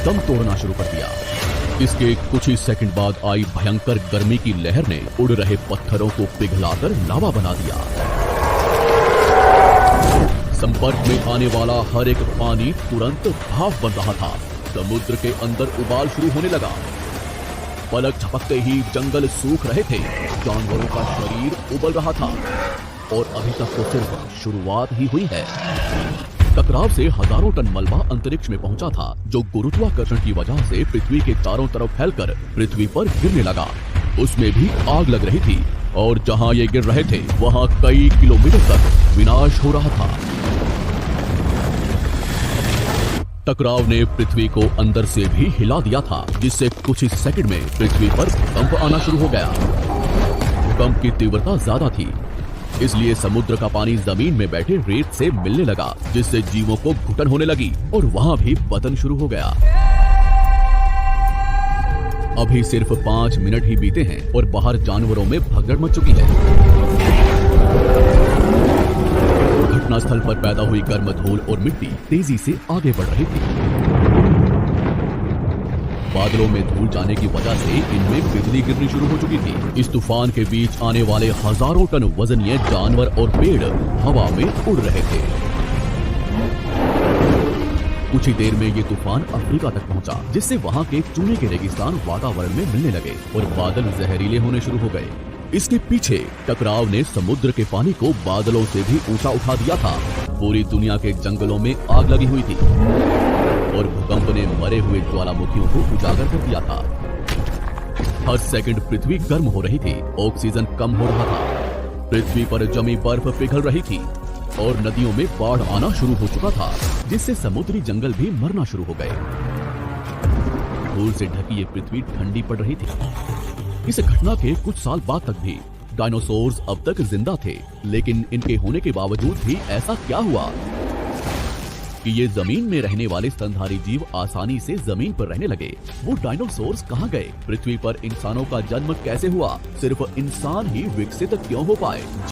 दम तोड़ना शुरू कर दिया। इसके कुछ ही सेकंड बाद आई भयंकर गर्मी की लहर ने उड़ रहे पत्थरों को पिघलाकर लावा बना दिया। संपर्क में आने वाला हर एक पानी तुरंत भाप बन रहा था। समुद्र के अंदर उबाल शुरू होने लगा। पलक झपकते ही जंगल सूख रहे थे, जानवरों का शरीर उबल रहा था और अभी तक तो सिर्फ शुरुआत ही हुई है। टकराव से हजारों टन मलबा अंतरिक्ष में पहुंचा था, जो गुरुत्वाकर्षण की वजह से पृथ्वी के चारों तरफ फैलकर पृथ्वी पर गिरने लगा। उसमें भी आग लग रही थी और जहां ये गिर रहे थे वहां कई किलोमीटर तक विनाश हो रहा था। टकराव ने पृथ्वी को अंदर से भी हिला दिया था, जिससे कुछ ही सेकंड में पृथ्वी पर भूकंप आना शुरू हो गया। भूकंप की तीव्रता ज्यादा थी, इसलिए समुद्र का पानी जमीन में बैठे रेत से मिलने लगा, जिससे जीवों को घुटन होने लगी और वहां भी पतन शुरू हो गया। अभी सिर्फ 5 मिनट ही बीते हैं और बाहर जानवरों में भगदड़ मच चुकी है। घटनास्थल पर पैदा हुई गर्म धूल और मिट्टी तेजी से आगे बढ़ रही थी। बादलों में धूल जाने की वजह से इनमें बिजली गिरनी शुरू हो चुकी थी। इस तूफान के बीच आने वाले हजारों टन वजनीय जानवर और पेड़ हवा में उड़ रहे थे। कुछ ही देर में ये तूफान अफ्रीका तक पहुंचा, जिससे वहां के चूने के रेगिस्तान वातावरण में मिलने लगे और बादल जहरीले होने शुरू हो गए। इसके पीछे टकराव ने समुद्र के पानी को बादलों से भी ऊंचा उठा दिया था। पूरी दुनिया के जंगलों में आग लगी हुई थी और भूकंप ने मरे हुए ज्वालामुखियों को उजागर कर दिया था। हर सेकंड पृथ्वी गर्म हो रही थी, ऑक्सीजन कम हो रहा था, पृथ्वी पर जमी बर्फ पिघल रही थी और नदियों में बाढ़ आना शुरू हो चुका था, जिससे समुद्री जंगल भी मरना शुरू हो गए। धूल से ढकी ये पृथ्वी ठंडी पड़ रही थी। इस घटना के कुछ साल बाद तक भी डायनासोर्स अब तक जिंदा थे, लेकिन इनके होने के बावजूद भी ऐसा क्या हुआ कि ये जमीन में रहने वाले स्तनधारी जीव आसानी से जमीन पर रहने लगे? वो डायनासोर्स कहाँ गए? पृथ्वी पर इंसानों का जन्म कैसे हुआ? सिर्फ इंसान ही विकसित क्यों हो पाए?